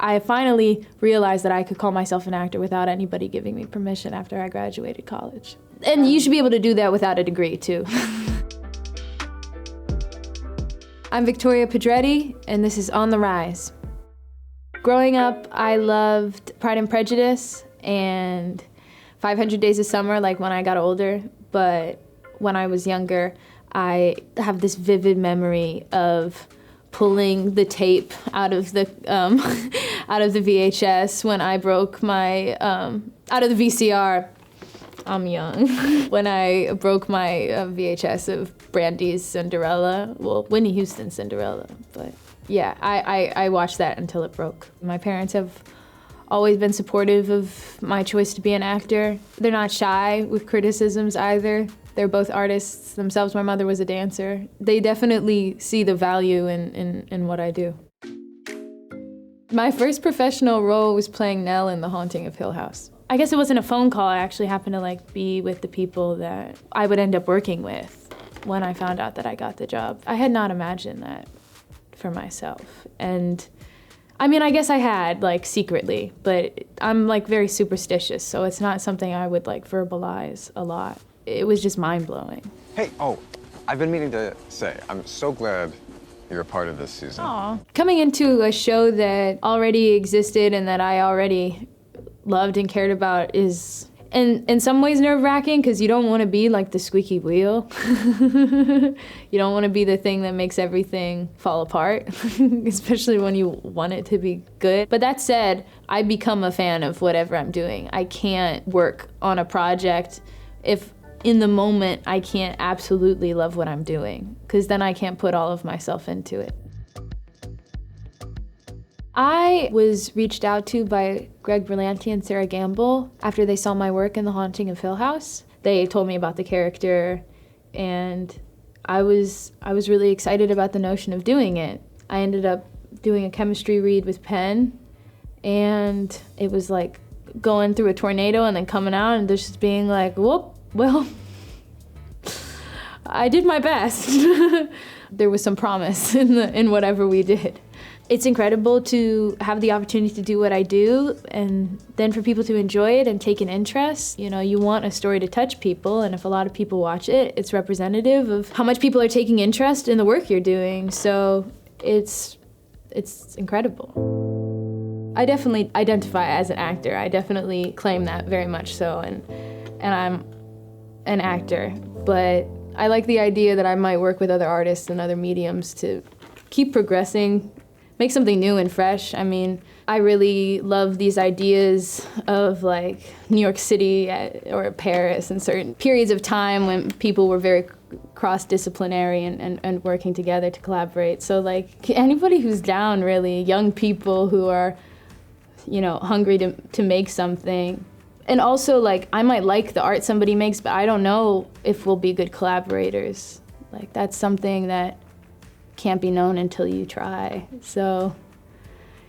I finally realized that I could call myself an actor without anybody giving me permission after I graduated college. And you should be able to do that without a degree, too. I'm Victoria Pedretti, and this is On the Rise. Growing up, I loved Pride and Prejudice and 500 Days of Summer, like when I got older. But when I was younger, I have this vivid memory of pulling the tape out of the VHS when I broke my out of the VCR. I'm young. When I broke my VHS of Brandy's Cinderella, well, Whitney Houston's Cinderella, but yeah, I watched that until it broke. My parents have always been supportive of my choice to be an actor. They're not shy with criticisms either. They're both artists themselves. My mother was a dancer. They definitely see the value in what I do. My first professional role was playing Nell in The Haunting of Hill House. I guess it wasn't a phone call. I actually happened to be with the people that I would end up working with when I found out that I got the job. I had not imagined that for myself. And I mean, I guess I had, secretly, but I'm, very superstitious, so it's not something I would, verbalize a lot. It was just mind-blowing. Hey, I've been meaning to say, I'm so glad you're a part of this season. Aw. Coming into a show that already existed and that I already loved and cared about is in some ways nerve-wracking, because you don't want to be the squeaky wheel. You don't want to be the thing that makes everything fall apart, especially when you want it to be good. But that said, I become a fan of whatever I'm doing. I can't work on a project if in the moment I can't absolutely love what I'm doing, because then I can't put all of myself into it. I was reached out to by Greg Berlanti and Sarah Gamble after they saw my work in The Haunting of Hill House. They told me about the character, and I was really excited about the notion of doing it. I ended up doing a chemistry read with Penn, and it was like going through a tornado and then coming out and just being like, whoop, well, I did my best. There was some promise in whatever we did. It's incredible to have the opportunity to do what I do, and then for people to enjoy it and take an interest. You know, you want a story to touch people, and if a lot of people watch it, it's representative of how much people are taking interest in the work you're doing. So it's incredible. I definitely identify as an actor. I definitely claim that very much so, and I'm an actor. But I like the idea that I might work with other artists and other mediums to keep progressing, make something new and fresh. I mean, I really love these ideas of New York City or Paris and certain periods of time when people were very cross-disciplinary and working together to collaborate. So anybody who's down, really, young people who are, hungry to make something. And also, I might like the art somebody makes, but I don't know if we'll be good collaborators. That's something that can't be known until you try. So,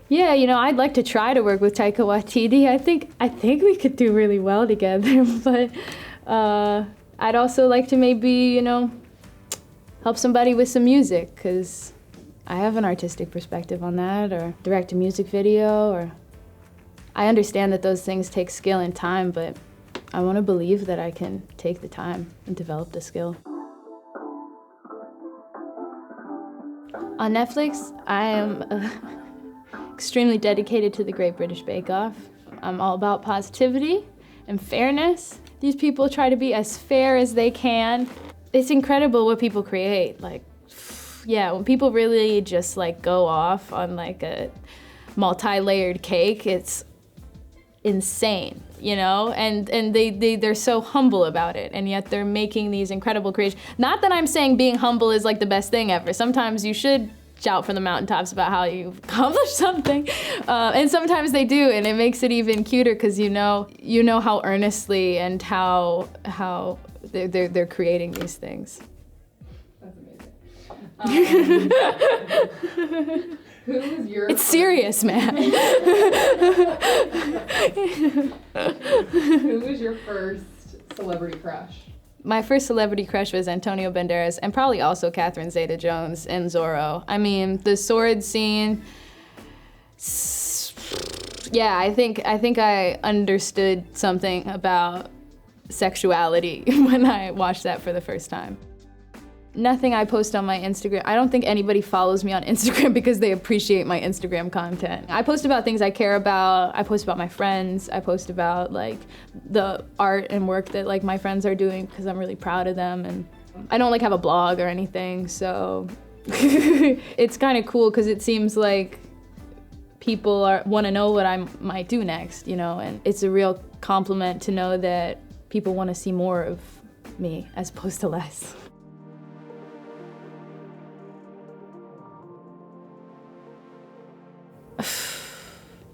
yeah, I'd like to try to work with Taika Waititi. I think we could do really well together, but I'd also like to maybe, help somebody with some music, because I have an artistic perspective on that, or direct a music video, or I understand that those things take skill and time, but I want to believe that I can take the time and develop the skill. On Netflix, I am extremely dedicated to the Great British Bake Off. I'm all about positivity and fairness. These people try to be as fair as they can. It's incredible what people create. When people really just go off on a multi-layered cake, it's insane, and they're so humble about it, and yet they're making these incredible creations. Not that I'm saying being humble is the best thing ever. Sometimes you should shout from the mountaintops about how you've accomplished something, and sometimes they do, and it makes it even cuter because you know how earnestly and how they're creating these things. That's amazing. Who was your... It's serious, man. Who was your first celebrity crush? My first celebrity crush was Antonio Banderas, and probably also Catherine Zeta-Jones in Zorro. I mean, the sword scene, Yeah, I think I understood something about sexuality when I watched that for the first time. Nothing I post on my Instagram, I don't think anybody follows me on Instagram because they appreciate my Instagram content. I post about things I care about, I post about my friends, I post about like the art and work that like my friends are doing because I'm really proud of them, and I don't like have a blog or anything, so it's kind of cool because it seems like people want to know what I might do next, you know, and it's a real compliment to know that people want to see more of me as opposed to less.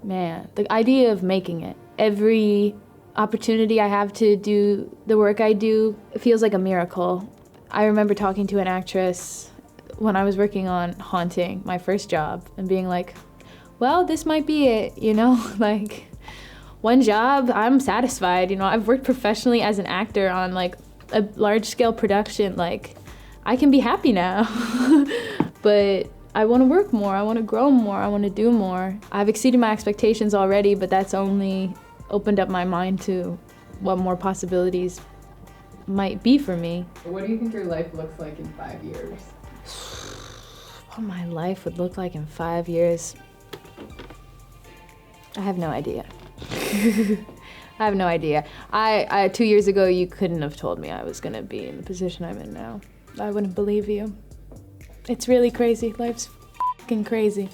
Man, the idea of making it. Every opportunity I have to do the work I do, it feels like a miracle. I remember talking to an actress when I was working on Haunting, my first job, and being like, well, this might be it, you know? Like, one job, I'm satisfied, you know? I've worked professionally as an actor on like a large-scale production, like, I can be happy now. But I want to work more, I want to grow more, I want to do more. I've exceeded my expectations already, but that's only opened up my mind to what more possibilities might be for me. What do you think your life looks like in 5 years? What my life would look like in 5 years? I have no idea. I have no idea. 2 years ago, you couldn't have told me I was gonna be in the position I'm in now. I wouldn't believe you. It's really crazy. Life's f***ing crazy.